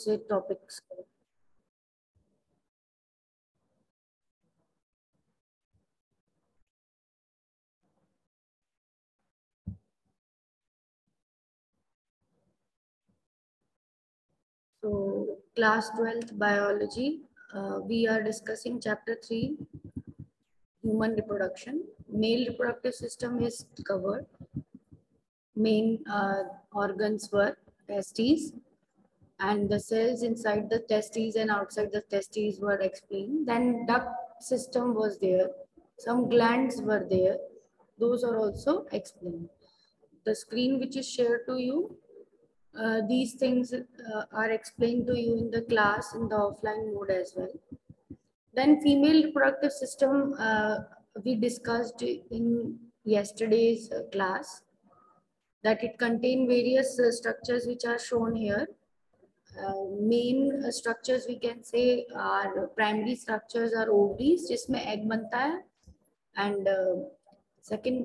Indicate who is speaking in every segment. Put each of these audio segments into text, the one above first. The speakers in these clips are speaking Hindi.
Speaker 1: से टॉपिक्स को। So class 12th biology, we are discussing chapter 3, human reproduction. Male reproductive system is covered. Main organs were testes, and the cells inside the testes and outside the testes were explained. Then duct system was there, some glands were there, those are also explained. The screen which is shared to you, these things are explained to you in the class in the offline mode as well. Then female reproductive system, we discussed in yesterday's class, that it contains various structures which are shown here. Main structures we can say are primary structures are ovaries जिसमें egg बनता है, and second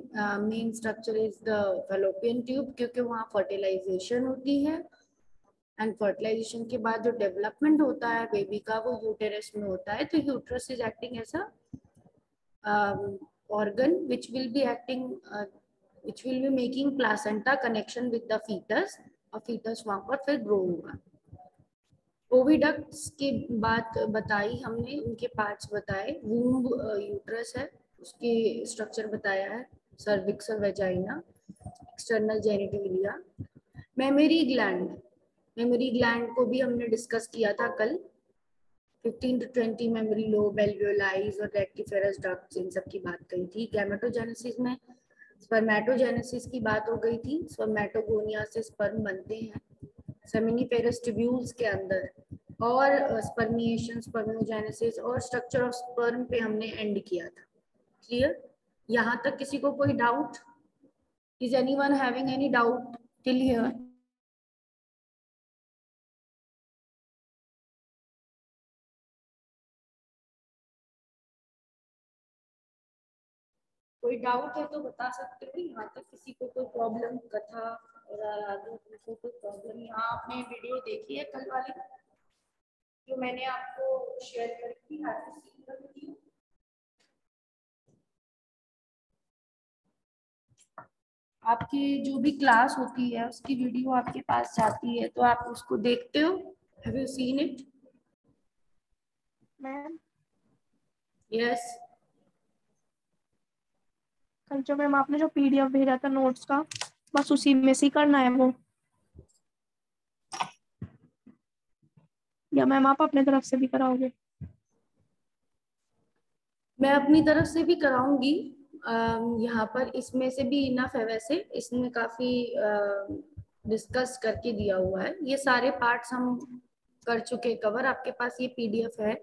Speaker 1: main structure is the fallopian tube क्योंकि वहाँ fertilization होती है, एंड फर्टिलाइजेशन के बाद जो डेवलपमेंट होता है बेबी का वो यूटेरस में होता है. तो uterus is acting as a organ which will be acting which will be making placenta connection with the fetus, और fetus वहां पर फिर ग्रो होगा. ओविडक्ट्स की बात बताई हमने, उनके पार्ट्स बताए. वूम्ब यूट्रस है, उसके स्ट्रक्चर बताया है, सर्विक्स और vagina, external genitalia. Memory gland, memory gland को भी हमने डिस्कस किया था कल. 15 to 20 मेमोरी लोब, एल्वियोलाइज और रेक्टिफेरस डक्ट्स, इन सब की बात कही थी. गैमेटोजेनेसिस में स्पर्मेटोजेनेसिस की बात हो गई थी. स्पर्मेटोगोनिया से स्पर्म बनते हैं सेमिनिफेरस ट्यूब्यूल्स के अंदर, और स्पर्मिएशन, स्पर्मोजेनेसिस और स्ट्रक्चर ऑफ स्पर्म पे हमने एंड किया था. क्लियर? यहाँ तक किसी को कोई doubt? Is anyone having any doubt till here? कोई डाउट है तो बता सकते हो. यहाँ तक किसी को कोई प्रॉब्लम, कथा और आराधना को कोई प्रॉब्लम? यहाँ आपने वीडियो देखी है कल वाली जो मैंने आपको शेयर करी थी? वीडियो आपकी जो भी क्लास होती है उसकी वीडियो आपके पास जाती है तो आप उसको देखते हो. Have you seen it?
Speaker 2: Ma'am
Speaker 1: yes.
Speaker 2: कल जो मैम आपने जो पीडीएफ भेजा था नोट्स का, बस उसी में से ही करना है वो, या मैम आप अपने तरफ से भी कराओगे?
Speaker 1: मैं अपनी तरफ से भी कराऊंगी. यहाँ पर इसमें से भी इनफ है. वैसे इसमें काफी डिस्कस करके दिया हुआ है. ये सारे पार्ट्स हम कर चुके कवर. आपके पास ये पीडीएफ है.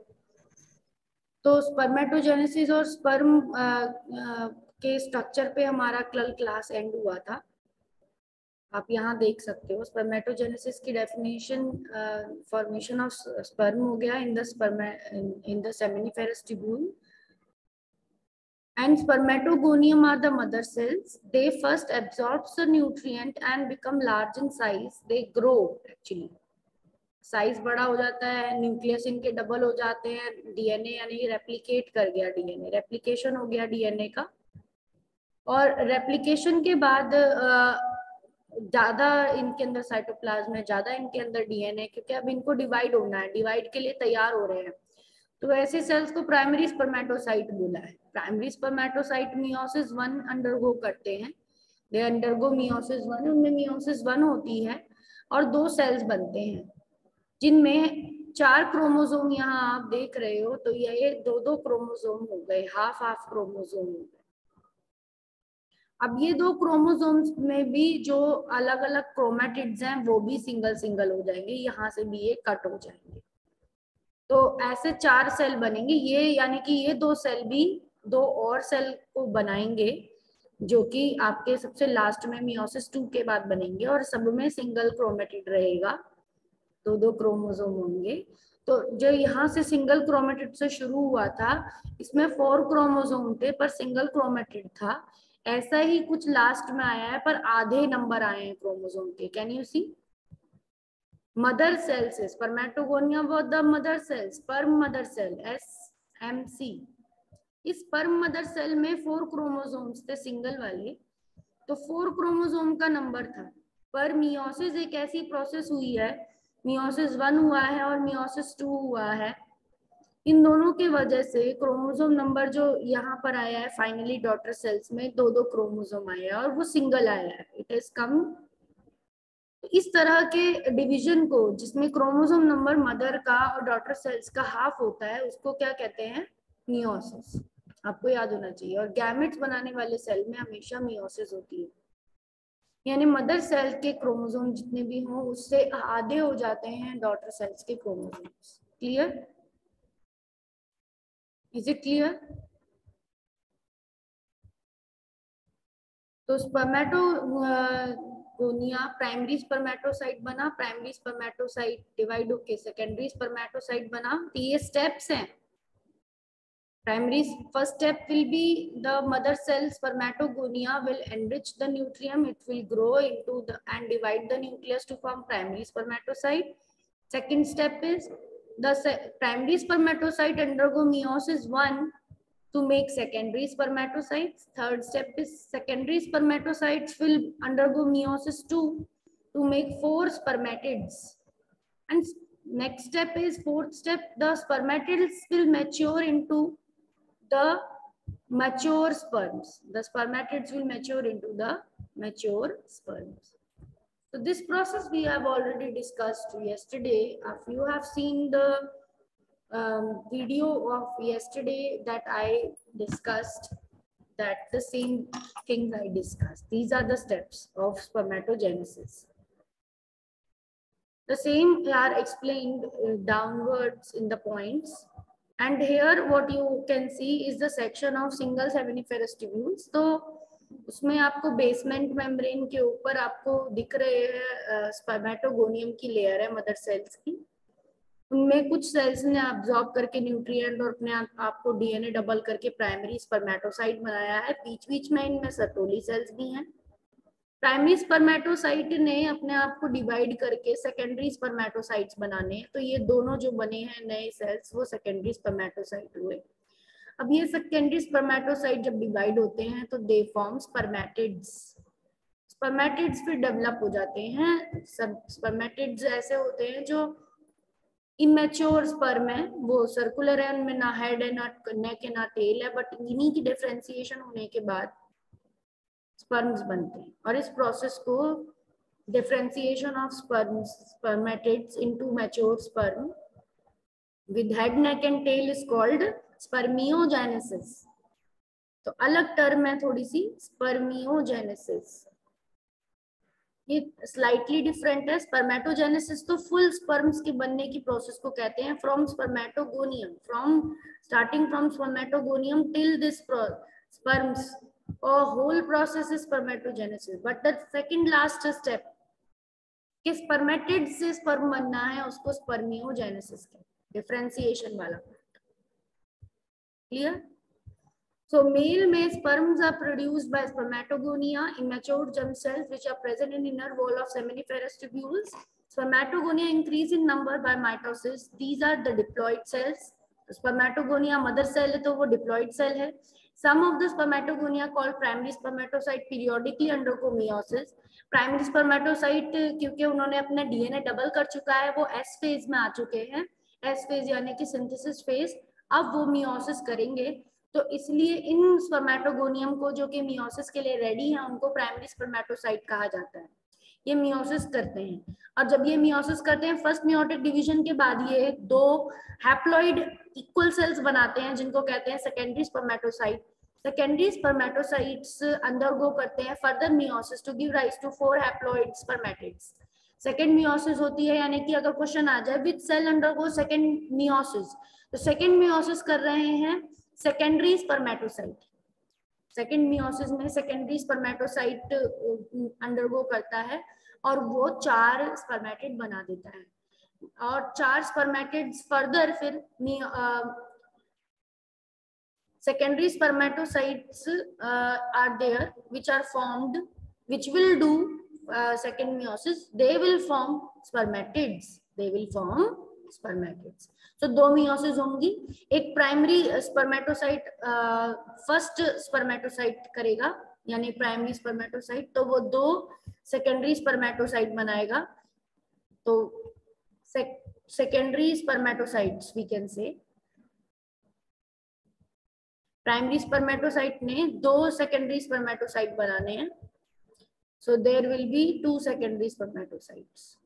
Speaker 1: तो स्पर्मेटोजेनेसिस और स्पर्म के स्ट्रक्चर पे हमारा कल क्लास एंड हुआ था. आप यहाँ देख सकते हो. स्पर्मेटोजेनेसिस की डेफिनेशन, फॉर्मेशन ऑफ स्पर्म हो गया in the seminiferous tubule. And spermatogonium are the mother cells. They first absorb the nutrient and become large in size. They grow actually. Size बड़ा हो जाता है, न्यूक्लियस इनके डबल हो जाते हैं, डीएनए यानी रेप्लिकेट कर गया, डीएनए रेप्लिकेशन हो गया डीएनए का. और रेप्लिकेशन के बाद ज्यादा इनके अंदर साइटोप्लाज्म है, ज्यादा इनके अंदर डीएनए, क्योंकि अब इनको डिवाइड होना है, डिवाइड के लिए तैयार हो रहे हैं. तो ऐसे सेल्स को प्राइमरी स्पर्मेटोसाइट बोला है. प्राइमरी स्पर्मेटोसाइट मियोसिस 1 अंडरगो करते हैं. They undergo meiosis 1. उनमें मियोसिस 1 होती है और 2 सेल्स बनते हैं जिनमें 4 क्रोमोसोम यहाँ आप देख रहे हो. तो ये 2-2 क्रोमोसोम हो गए, हाफ हाफ क्रोमोसोम हो गए. अब ये 2 क्रोमोसोम्स में भी जो अलग अलग क्रोमेटिड्स हैं वो भी सिंगल सिंगल हो जाएंगे, यहाँ से भी ये कट हो जाएंगे. तो ऐसे 4 सेल बनेंगे ये, यानी कि ये 2 सेल भी 2 और सेल को बनाएंगे जो कि आपके सबसे लास्ट में मियोसिस 2 के बाद बनेंगे, और सब में सिंगल क्रोमेटिड रहेगा, 2-2 क्रोमोसोम होंगे. तो जो यहाँ से सिंगल क्रोमेटिड से शुरू हुआ था, इसमें 4 क्रोमोसोम थे पर सिंगल क्रोमेटिड था. ऐसा ही कुछ लास्ट में आया है पर आधे नंबर आए हैं क्रोमोसोम के. Can you see? mother cells is spermatogonia was the mother cell, sperm mother cell, SMC. इस sperm mother cell में 4 क्रोमोसोम्स थे सिंगल वाले, तो 4 क्रोमोसोम का नंबर था। पर मियोसिस एक ऐसी प्रोसेस हुई है, मियोसिस 1 हुआ है और मियोसिस 2 हुआ है, इन दोनों की वजह से क्रोमोसोम नंबर जो यहाँ पर आया है फाइनली डॉटर सेल्स में 2 क्रोमोसोम आया है और वो सिंगल आया है, इट इज कम। इस तरह के डिवीजन को जिसमें क्रोमोसोम नंबर मदर का और डॉटर सेल्स का हाफ होता है उसको क्या कहते हैं, मियोसिस। आपको याद होना चाहिए। और गैमेट्स बनाने वाले सेल में हमेशा मियोसिस होती है, यानी मदर सेल के क्रोमोसोम जितने भी हों उससे आधे हो जाते हैं डॉटर सेल्स के chromosomes. Clear? Is it clear? तो स्पर्मेटोगोनिया प्राइमरी स्पर्मेटोसाइट बना, प्राइमरी स्पर्मेटोसाइट डिवाइड होके सेकेंडरी स्पर्मेटोसाइट बना। तो ये स्टेप्स हैं। Primary first step will be the mother cell spermatogonia will enrich the nutrient, it will grow into the and divide the nucleus to form primary spermatocyte. Second step is the primary spermatocyte undergo meiosis 1 to make secondary spermatocytes. Third step is secondary spermatocytes will undergo meiosis 2 to make 4 spermatids. And next step is fourth step, the spermatids will mature into the mature sperms. The spermatids will mature into the mature sperms. So this process we have already discussed yesterday. If you have seen the video of yesterday that I discussed, that the same things I discussed. These are the steps of spermatogenesis. The same are explained downwards in the points. And here what you can see is the section of single seminiferous tubules. तो उसमें आपको बेसमेंट मेम्ब्रेन के ऊपर आपको दिख रहे हैं स्पर्मेटोगोनियम की लेयर है मदर सेल्स की। उनमें कुछ सेल्स ने अब्सॉर्ब करके न्यूट्रिएंट और अपने आपको डीएनए डबल करके प्राइमरी स्पर्मेटोसाइट बनाया है। बीच बीच में इनमें सर्टोली सेल्स भी हैं। प्राइमरी स्पर्मेटोसाइट ने अपने आप को डिवाइड करके सेकेंडरी स्पर्मेटोसाइट्स बनाने, तो ये दोनों जो बने हैं नए सेल्स वो सेकेंडरी स्पर्मेटोसाइट हुए। अब ये सेकेंडरी स्पर्मेटोसाइट जब डिवाइड होते हैं तो दे फॉर्म स्पर्मेटिड्स। स्पर्मेटिड्स फिर डेवलप हो जाते हैं। स्पर्मेटिड्स ऐसे होते हैं जो इमेच्योर स्पर्म है, वो सर्कुलर है, उनमें ना हेड है, ना नेक है, ना टेल है, बट इन्हीं की डिफरेंशिएशन होने के बाद स्पर्म्स बनते हैं। और इस प्रोसेस को differentiation of sperms spermatids into mature sperm with head neck and tail is called spermiogenesis. तो अलग टर्म है थोड़ी सी, स्पर्मियोजेनेसिस। ये स्लाइटली डिफरेंट है। स्पर्मेटोजेनेसिस तो फुल स्पर्म्स के बनने की प्रोसेस को कहते हैं, from spermatogonium, from starting from spermatogonium till this sperms, a whole process is spermatogenesis. But the second last step कि spermatid से sperm बनना है उसको spermiogenesis कहते हैं, differentiation वाला part. Clear? So male में sperms are produced by spermatogonia, immature germ cells which are present in inner wall of seminiferous tubules. Spermatogonia increase in number by mitosis. These are the diploid cells. Spermatogonia mother cell है तो वो diploid cell है. Some of the spermatogonia called primary spermatocyte periodically undergo meiosis. Primary spermatocyte क्योंकि उन्होंने अपना DNA डबल कर चुका है, वो S फेज में आ चुके हैं। S फेज यानी कि सिंथेसिस फेज, अब वो meiosis करेंगे, तो इसलिए इन स्पर्मेटोगोनियम को जो कि मियोसिस के लिए रेडी है उनको प्राइमरी स्पर्मेटोसाइट कहा जाता है। ये मियोसिस करते हैं, और जब ये मियोसिस करते हैं फर्स्ट मियोटिक डिवीजन के बाद ये 2 हैप्लॉइड इक्वल सेल्स बनाते हैं जिनको कहते हैं secondary spermatocyte. Secondary spermatocytes undergo करते हैं further meiosis to give rise to 4 haploid spermatids. Second meiosis होती है, यानी कि अगर क्वेश्चन आ जाए which cell undergo second meiosis, तो सेकेंड मियोसिस कर रहे हैं सेकेंडरी स्पर्मेटोसाइट। सेकेंड मियोसिस में सेकेंडरी स्पर्मेटोसाइट अंडरगो करता है और वो 4 स्पर्मेटिड बना देता है, और 4 स्पर्मेटिड्स फर्दर फिर secondary spermatocytes are there which are formed, which will do second meiosis. They will form spermatids. They will form spermatids. So दो meiosis होंगी. एक primary spermatocyte first spermatocyte करेगा, यानी प्राइमरी स्पर्मेटोसाइट, तो वो दो सेकेंडरी स्पर्मेटोसाइट बनाएगा. तो secondary spermatocytes we can say, primary spermatocyte ने दो सेकेंडरी स्पर्मेटोसाइट बनाने हैं. So there will be 2 secondary spermatocytes.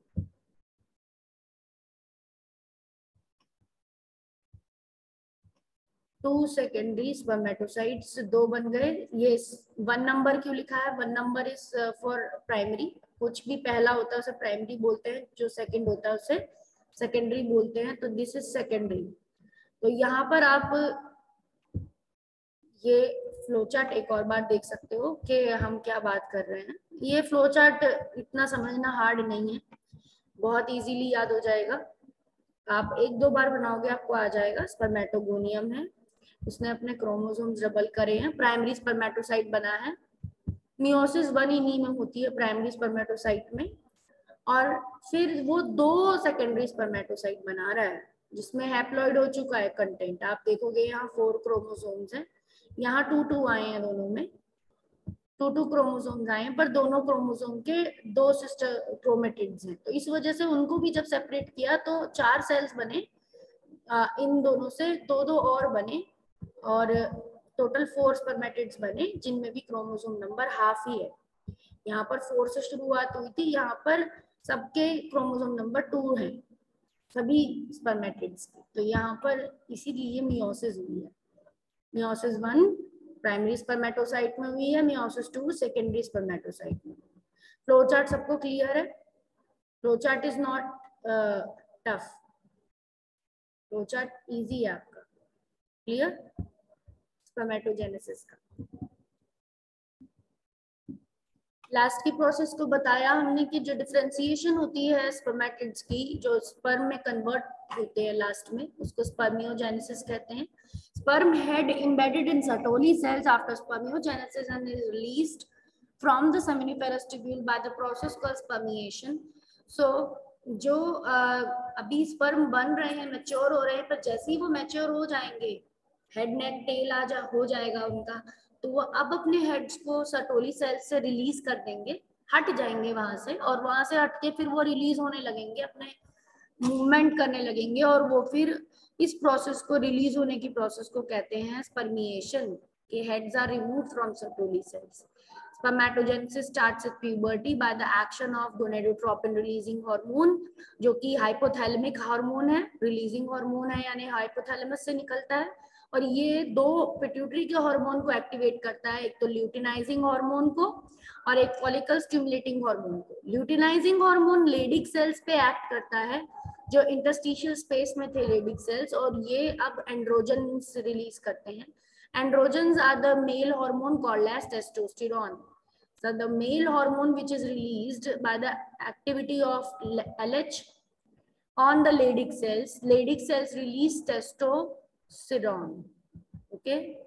Speaker 1: Two secondary spermatocytes दो बन गए. ये 1 नंबर क्यों लिखा है? 1 नंबर इज फॉर प्राइमरी. कुछ भी पहला होता है उसे प्राइमरी बोलते हैं, जो सेकंड होता है उसे सेकेंडरी बोलते हैं. तो दिस इज सेकेंडरी. तो यहाँ पर आप ये फ्लोचार्ट एक और बार देख सकते हो कि हम क्या बात कर रहे हैं. ये फ्लोचार्ट इतना समझना हार्ड नहीं है, बहुत इजीली याद हो जाएगा. आप 1-2 बार बनाओगे आपको आ जाएगा. स्पर्मेटोगोनियम है, उसने अपने क्रोमोसोम्स डबल करे हैं, प्राइमरी स्पर्मेटोसाइट बना है. मियोसिस 1 इन्हीं में होती है, प्राइमरी स्पर्मेटोसाइट में. और फिर वो 2 सेकेंडरी स्पर्मेटोसाइट बना रहा है जिसमें हैप्लॉइड हो चुका है कंटेंट. आप देखोगे यहाँ 4 क्रोमोसोम्स हैं, यहाँ 2 आए हैं, दोनों में 2 क्रोमोसोम्स आए हैं, पर दोनों क्रोमोसोम के 2 सिस्टर क्रोमेटिड्स हैं. तो इस वजह से उनको भी जब सेपरेट किया तो 4 सेल्स बने, इन दोनों से 2-2 और बने, और टोटल 4 स्पर्मेटिड्स बने, जिनमें भी क्रोमोसोम नंबर हाफ ही है. यहाँ पर 4 से शुरुआत हुई थी, यहाँ पर सबके क्रोमोसोम नंबर 2 है सभी स्पर्मेटिड्स की. तो यहाँ पर इसीलिए मियोसिस हुई है. मियोसिस 1 प्राइमरी स्पर्मेटोसाइट में हुई है, मियोसिस 2 सेकेंडरी स्पर्मेटोसाइट में. फ्लो चार्ट सबको क्लियर है? Flow chart is not tough, flow chart easy है आपका. क्लियर स्पर्मेटोजेनेसिस का. लास्ट की प्रोसेस को बताया हमने कि जो डिफरेंशिएशन होती है स्पर्मेटिड्स की, जो स्पर्म में कन्वर्ट होते हैं लास्ट में, उसको स्पर्मियोजेनेसिस कहते हैं. Sperm head embedded in Sertoli cells after spermiogenesis and is released from the seminiferous tubule by the process called spermiation. So जो अभी स्पर्म बन रहे हैं, मैच्योर हो रहे हैं, पर जैसे ही वो मैच्योर हो जाएंगे, हेड नेक टेल हो जाएगा उनका, तो वो अब अपने हेड्स को सर्टोली सेल से रिलीज कर देंगे, हट जाएंगे वहां से, और वहां से हट के फिर वो रिलीज होने लगेंगे, अपने मूवमेंट करने लगेंगे, और वो फिर इस प्रोसेस को, रिलीज होने की प्रोसेस को कहते हैं स्पर्मिएशन. के heads are removed from Sertoli cells. Spermatogenesis starts at puberty by the action of gonadotropin releasing hormone, जो कि हाइपोथैलेमिक हार्मोन है, रिलीजिंग हार्मोन है, यानी हाइपोथैलेमस से निकलता है. और ये 2 पिट्यूटरी के हार्मोन को एक्टिवेट करता है, एक तो ल्यूटिनाइजिंग हार्मोन को और एक फॉलिकल स्टिमुलेटिंग हार्मोन को. ल्यूटिनाइजिंग हार्मोन लेडिक सेल्स पे एक्ट करता है, जो इंटरस्टिशियल स्पेस में थे लेडिक सेल्स, और ये अब एंड्रोजन्स रिलीज करते हैं. Androgens are the male hormone called as testosterone. So the male hormone which is released by the activity of LH on the Leydig cells release testosterone. Okay.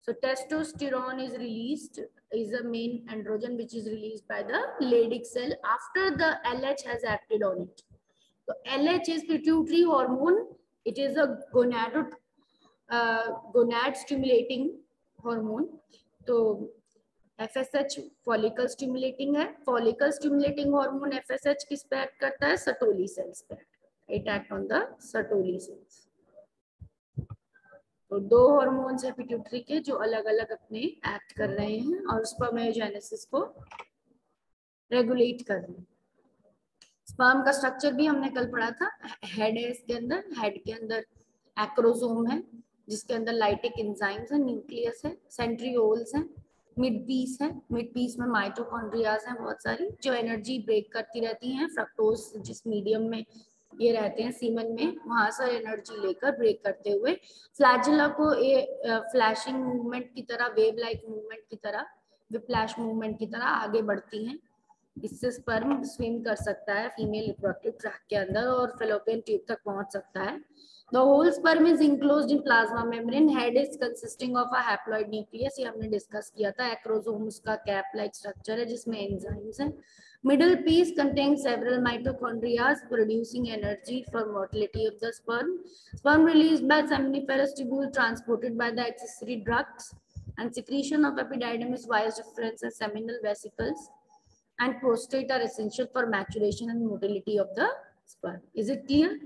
Speaker 1: So testosterone is released, is a main androgen which is released by the Leydig cell after the LH has acted on it. So LH is pituitary hormone. It is a gonad stimulating hormone. तो FSH फॉलिकल स्टिमुलेटिंग है. फॉलिकल स्टिमुलेटिंग हार्मोन FSH किस पे एक्ट करता है? सर्टोली सेल्स पे. It act on the Sertoli cells. तो 2 हार्मोन्स है पिट्यूटरी के जो अलग अलग अपने एक्ट कर रहे हैं और स्पर्मियोजेनेसिस को रेगुलेट कर रहे हैं. स्पर्म का स्ट्रक्चर भी हमने कल पढ़ा था. हेड है इसके अंदर, हेड के अंदर एक्रोसोम है जिसके अंदर लाइटिक एंजाइम्स है, न्यूक्लियस है, सेंट्रियोल्स हैं, मिड पीस है. मिड पीस में माइटोकॉन्ड्रियाज हैं बहुत सारी, जो एनर्जी ब्रेक करती रहती हैं. फ्रक्टोज जिस मीडियम में ये रहते हैं सीमन में, वहां से एनर्जी लेकर ब्रेक करते हुए फ्लैजिला को फ्लैशिंग मूवमेंट की तरह, वेव लाइक मूवमेंट की तरह, विप्लैश मूवमेंट की तरह आगे बढ़ती हैं. इससे स्पर्म स्विम कर सकता है फीमेल रिप्रोडक्टिव ट्रैक्ट के अंदर और फेलोपियन ट्यूब तक पहुंच सकता है. The whole sperm is enclosed in plasma membrane. Head is consisting of a haploid nucleus. ये हमने डिस्कस किया था. एक्रोसोम उसका कैप लाइक स्ट्रक्चर है जिसमें एंजाइम्स हैं. Middle piece contains several mitochondria producing energy for motility of the sperm. Sperm released by seminiferous tubule transported by the accessory ducts and secretion of epididymis, vas deferens and seminal vesicles and prostate are essential for maturation and motility of the sperm. Is it clear?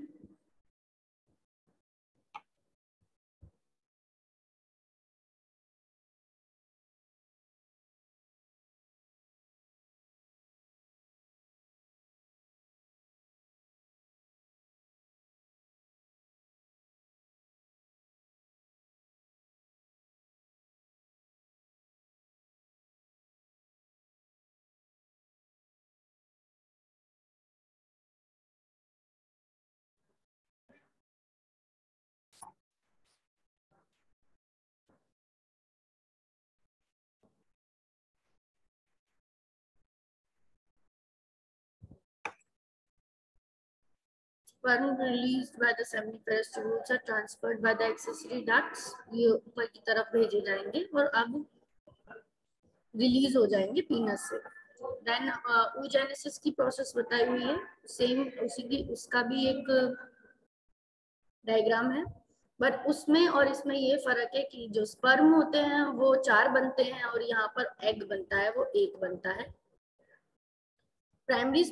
Speaker 1: Sperm released by the seminiferous tubules are transferred by the accessory ducts. ये ऊपर की तरफ भेजे जाएंगे और अब रिलीज हो जाएंगे पीनस से. देन oogenesis की प्रोसेस बताई हुई है. सेम उसी की उसका भी एक डायग्राम है. बट उसमें और इसमें ये फर्क है कि जो स्पर्म होते हैं वो 4 बनते हैं और यहाँ पर एग बनता है वो 1 बनता है. प्राइमरी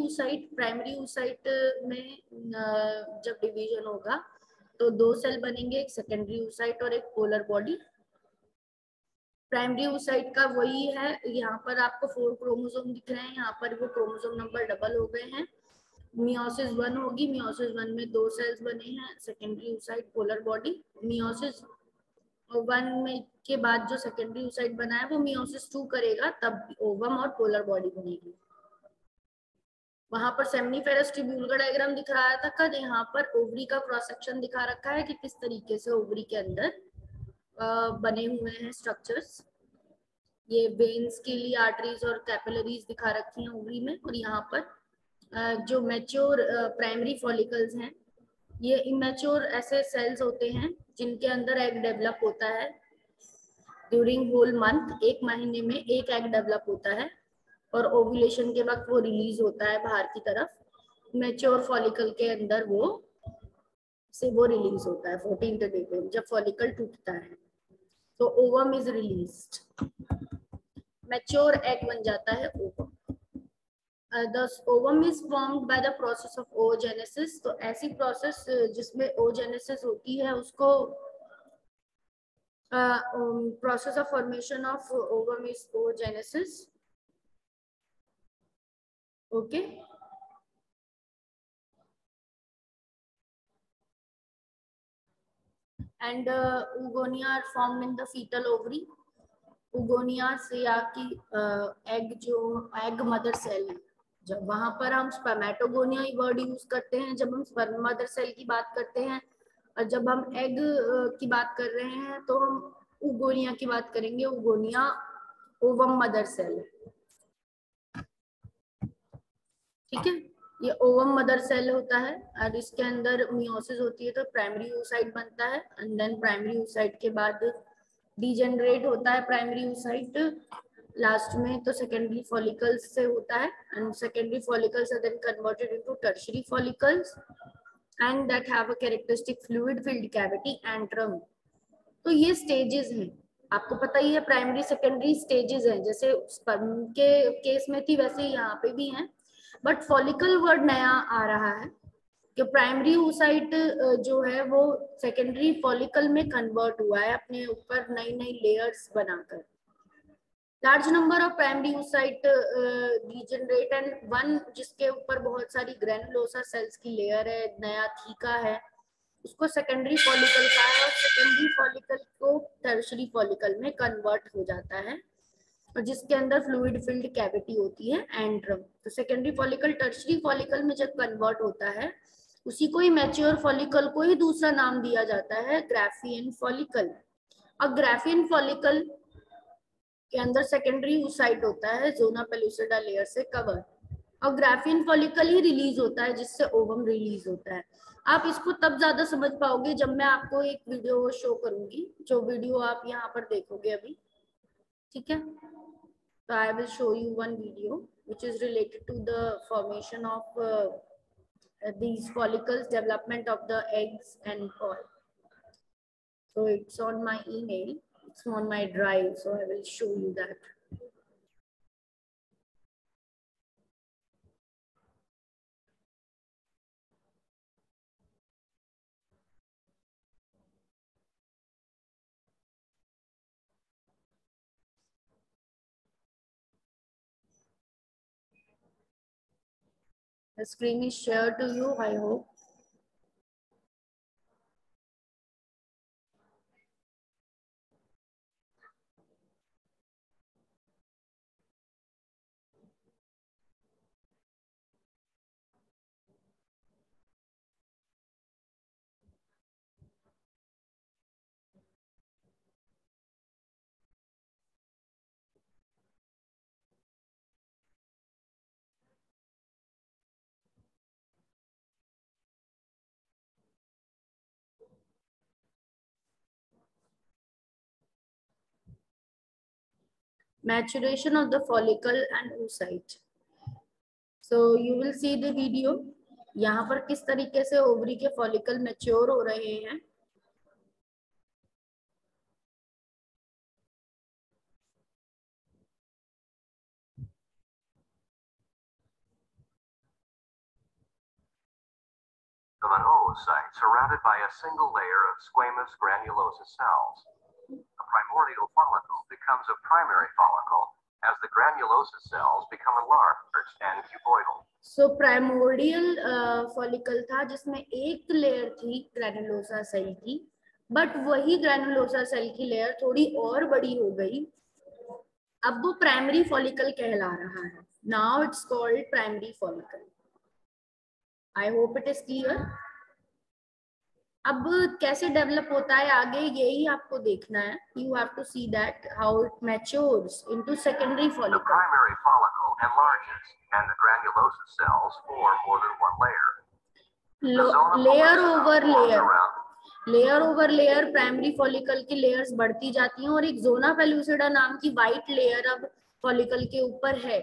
Speaker 1: oocyte में जब डिवीजन होगा तो 2 सेल बनेंगे, एक सेकेंडरी oocyte और एक पोलर बॉडी. प्राइमरी oocyte का वही है. यहाँ पर आपको 4 क्रोमोसोम दिख रहे हैं. यहाँ पर वो क्रोमोसोम नंबर डबल हो गए हैं. मियोसिस 1 होगी. मियोसिस 1 में 2 सेल्स बने हैं, secondary oocyte polar body. Meiosis 1 में के बाद जो सेकेंडरी oocyte बना है वो मियोसिस 2 करेगा, तब ओवम और पोलर बॉडी बनेगी. वहां पर सेमिनिफेरस ट्यूब्यूल का डायग्राम दिख रहा था कद. यहाँ पर ओवरी का क्रॉस सेक्शन दिखा रखा है कि किस तरीके से ओवरी के अंदर बने हुए हैं स्ट्रक्चर्स. ये वेन्स के लिए आर्टरीज और कैपिलरीज दिखा रखी हैं ओवरी में. और यहाँ पर जो मैच्योर प्राइमरी फॉलिकल्स हैं, ये इमेच्योर ऐसे सेल्स होते हैं जिनके अंदर एग डेवलप होता है. ड्यूरिंग होल मंथ, 1 महीने में 1 एग डेवलप होता है और ओव्यूलेशन के वक्त वो रिलीज होता है बाहर की तरफ. मैच्योर फॉलिकल के अंदर वो रिलीज होता है 14th डे पे जब फॉलिकल टूटता है. तो ovum is released. Mature egg बन जाता है ovum. The ovum is formed by the process of oogenesis. तो ऐसी प्रोसेस जिसमें oogenesis होती है उसको process of formation of ovum is oogenesis. Okay. And oogonia are formed in the fetal ovary. oogonia से आपकी एग मदर सेल है. जब वहां पर हम स्पर्मेटोगोनिया वर्ड यूज करते हैं जब हम स्पर्म मदर सेल की बात करते हैं, और जब हम एग की बात कर रहे हैं तो हम oogonia की बात करेंगे. oogonia ovum mother cell. ठीक है, ये ओवम मदर सेल होता है और इसके अंदर मियोसिस होती है तो प्राइमरी oocyte बनता है. एंड देन प्राइमरी oocyte के बाद डिजेनरेट होता है प्राइमरी oocyte लास्ट में तो सेकेंडरी फॉलिकल्स से होता है. And secondary follicles are then converted into tertiary follicles and that have a characteristic fluid filled cavity antrum. तो ये स्टेजेस हैं, आपको पता ही है. प्राइमरी सेकेंडरी स्टेजेस हैं, जैसे स्पर्म के केस में थी वैसे यहाँ पे भी हैं. बट फॉलिकल वर्ड नया आ रहा है कि प्राइमरी oocyte जो है वो सेकेंडरी फॉलिकल में कन्वर्ट हुआ है अपने ऊपर नई नई लेयर्स बनाकर. Large number of primary oocyte degenerate and one जिसके ऊपर बहुत सारी ग्रेनुलोसा सेल्स की लेयर है, नया थीका है, उसको सेकेंडरी फॉलिकल का है और सेकेंडरी फॉलिकल को टर्शियरी फॉलिकल में कन्वर्ट हो जाता है और जिसके अंदर फ्लूइड फिल्ड कैविटी होती है एंट्रम. तो सेकेंडरी फॉलिकल टर्शियरी फॉलिकल में जब कन्वर्ट होता है उसी को ही मैच्योर फॉलिकल को ही दूसरा नाम दिया जाता है ग्राफियन फॉलिकल. और ग्राफियन फॉलिकल के अंदर सेकेंडरी oocyte होता है जोना पेलुसिडा लेयर से कवर, और ग्राफियन फॉलिकल ही रिलीज होता है जिससे ओवम रिलीज होता है। आप इसको तब ज्यादा समझ पाओगे जब मैं आपको एक वीडियो शो करूंगी, जो वीडियो आप यहाँ पर देखोगे अभी, ठीक है। तो I will show you one video which is related to the formation of these follicles, development of the eggs and all. So it's on my email, it's on my drive, so I will show you that. The screen is shared to you, I hope. Maturation of the follicle and oocyte. So you will see the video. यहाँ पर किस तरीके से ओवरी के फॉलिकल मैच्योर हो रहे हैं।
Speaker 3: Of an oocyte surrounded by a single layer of squamous granulosa cells. A primordial follicle becomes a primary follicle as the granulosa cells become enlarged and cuboidal.
Speaker 1: So primordial follicle था जिसमें एक लेयर थी ग्रैनुलोसा सेल की, बट वही ग्रैनुलोसा सेल की लेयर थोड़ी और बड़ी हो गई, अब वो प्राइमरी फॉलिकल कहला रहा है। Now it's called primary follicle. I hope it is clear. अब कैसे डेवलप होता है आगे, यही आपको देखना है। You have to see that how it matures into secondary follicle.
Speaker 3: The primary follicle enlarges and the granulosa cells form more than one layer.
Speaker 1: Layer over layer, layer over layer primary follicle की लेयर्स बढ़ती जाती हैं और एक जोना पेलुसिडा नाम की व्हाइट लेयर अब फॉलिकल के ऊपर है।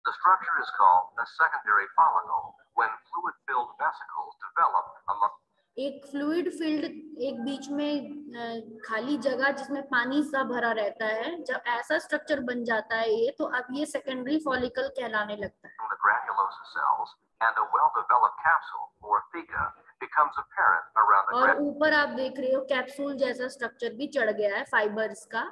Speaker 3: The structure is called a secondary follicle when fluid-filled vesicles develop among.
Speaker 1: एक फ्लूइड फील्ड, एक बीच में खाली जगह जिसमें पानी सा भरा रहता है, जब ऐसा स्ट्रक्चर बन जाता है ये, तो अब ये सेकेंडरी फॉलिकल कहलाने लगता है।
Speaker 3: The granulosa cells and a well-developed capsule or theca becomes apparent around the.
Speaker 1: और ऊपर आप देख रहे हो कैप्सूल जैसा स्ट्रक्चर भी चढ़ गया है फाइबर्स का,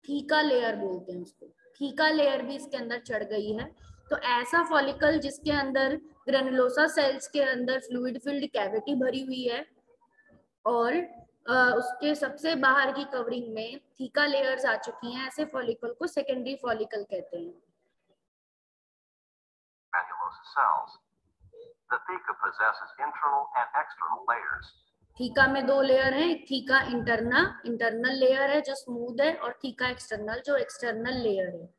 Speaker 1: थीका लेयर बोलते हैं उसको। थीका लेयर भी इसके अंदर चढ़ गई है। तो ऐसा फॉलिकल जिसके अंदर ग्रेनुलोसा सेल्स के अंदर फ्लूइड फिल्ड कैविटी भरी हुई है और उसके सबसे बाहर की कवरिंग में थीका लेयर्स आ चुकी हैं, ऐसे फॉलिकल को सेकेंडरी फॉलिकल कहते हैं।
Speaker 3: Granulosa cells. The theca possesses internal and external layers.
Speaker 1: Theca में दो लेयर हैं, एक थीका इंटरनल लेयर है जो स्मूथ है, और थीका एक्सटर्नल जो एक्सटर्नल लेयर है।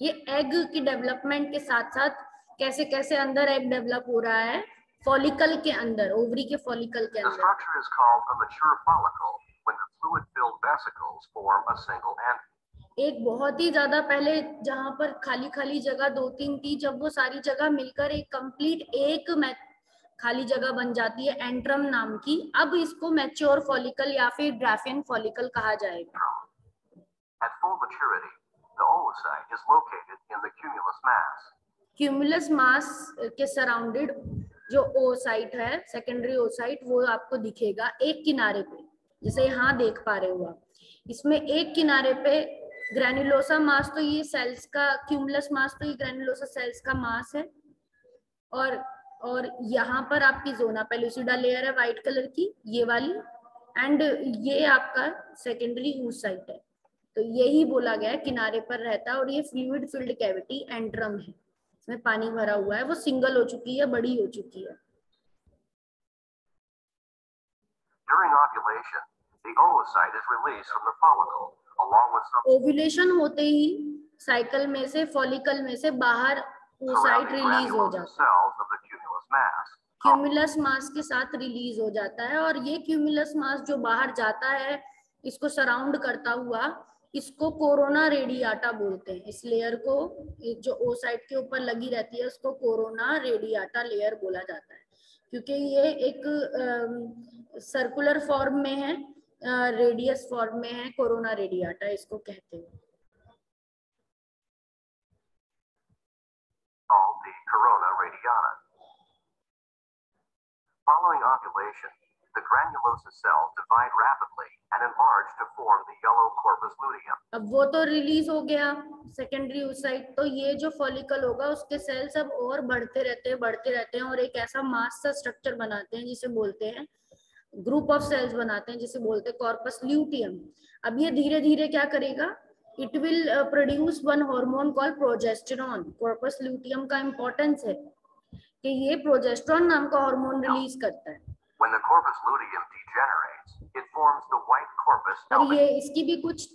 Speaker 1: ये एग की डेवलपमेंट के साथ साथ कैसे कैसे अंदर एग डेवलप हो रहा है फॉलिकल के अंदर, ओवरी के फॉलिकल के
Speaker 3: The
Speaker 1: अंदर।
Speaker 3: structure is called a mature follicle when the fluid-filled vesicles form a single end.
Speaker 1: एक बहुत ही ज्यादा पहले जहां पर खाली खाली जगह 2-3 थी, जब वो सारी जगह मिलकर एक कंप्लीट एक खाली जगह बन जाती है एंट्रम नाम की, अब इसको मैच्योर फॉलिकल या फिर ग्राफियन फॉलिकल कहा जाएगा।
Speaker 3: At full maturity, the oocyte is located in the cumulus mass.
Speaker 1: Cumulus mass के सराउंडेड जो oocyte है, सेकेंडरी oocyte, वो आपको दिखेगा एक किनारे पे, जैसे यहाँ देख पा रहे हो आप। इसमें एक किनारे पे ग्रैनुलोसा मास, तो ये सेल्स का, क्यूमुलस मास तो ये ग्रैनुलोसा सेल्स का मास है, और यहाँ पर आपकी जोना पेलुसिडा लेयर है व्हाइट कलर की, ये वाली, एंड ये आपका सेकेंडरी oocyte है। तो यही बोला गया है किनारे पर रहता है, और ये फ्लूइड फिल्ड कैविटी एंट्रम है, इसमें पानी भरा हुआ है, वो सिंगल हो चुकी है, बड़ी हो चुकी है।
Speaker 3: During ovulation, the oocyte is released from the follicle, along with some
Speaker 1: ovulation होते ही साइकिल में से, फॉलिकल में से बाहर oocyte
Speaker 3: surrounding
Speaker 1: रिलीज हो
Speaker 3: granulose
Speaker 1: जाता है,
Speaker 3: cells of the cumulus mass.
Speaker 1: Cumulus mass के साथ रिलीज हो जाता है। और ये क्यूमुलस मास जो बाहर जाता है, इसको सराउंड करता हुआ, इसको कोरोना रेडियाटा बोलते हैं। इस लेयर को, जो ओसाइट के ऊपर लगी रहती है, उसको कोरोना रेडियाटा लेयर बोला जाता है, क्योंकि ये एक सर्कुलर फॉर्म में है, रेडियस फॉर्म में है। कोरोना रेडियाटा इसको कहते हैं।
Speaker 3: Called the corona radiata. Following ovulation, the granulosa cells divide rapidly and enlarge to form the yellow corpus luteum.
Speaker 1: अब वो तो रिलीज हो गया सेकेंडरी oocyte, तो ये जो फॉलिकल होगा उसके सेल्स अब और बढ़ते रहते हैं और एक ऐसा मास सा स्ट्रक्चर बनाते हैं जिसे बोलते हैं, ग्रुप ऑफ सेल्स बनाते हैं जिसे बोलते हैं कॉर्पस ल्यूटियम। अब ये धीरे धीरे क्या करेगा, it will produce one hormone called progesterone. Corpus luteum का इंपॉर्टेंस है कि ये प्रोजेस्टेरॉन नाम का हार्मोन रिलीज करता है।
Speaker 3: When the corpus luteum degenerates, it forms the white corpus
Speaker 1: और ये इसकी भी कुछ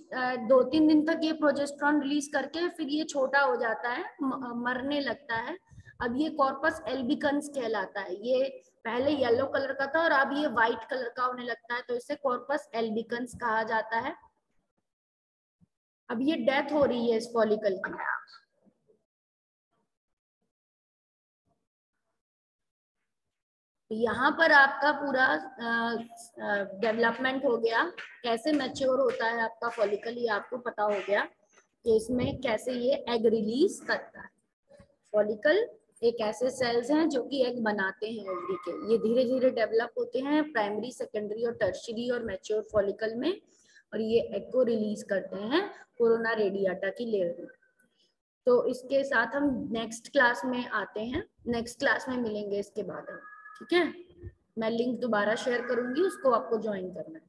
Speaker 1: 2-3 दिन तक ये प्रोजेस्टेरॉन रिलीज करके फिर ये छोटा हो जाता है, मरने लगता है। अब ये कॉर्पस एल्बिकन्स कहलाता है। ये पहले येलो कलर का था और अब ये व्हाइट कलर का होने लगता है, तो इसे कॉर्पस एल्बिकन्स कहा जाता है। अब ये डेथ हो रही है इस फॉलिकल की। यहाँ पर आपका पूरा डेवलपमेंट हो गया, कैसे मैच्योर होता है आपका फॉलिकल, ये आपको पता हो गया कि इसमें कैसे ये एग रिलीज करता है। फॉलिकल एक ऐसे सेल्स हैं जो कि एग बनाते हैं ओवरी के। ये धीरे धीरे डेवलप होते हैं प्राइमरी, सेकेंडरी और टर्शियरी और मैच्योर फॉलिकल में, और ये एग को रिलीज करते हैं कोरोना रेडियाटा की लेयर में। तो इसके साथ हम नेक्स्ट क्लास में आते हैं, नेक्स्ट क्लास में मिलेंगे इसके बाद हम, ठीक है। मैं लिंक दोबारा शेयर करूंगी, उसको आपको ज्वाइन करना है।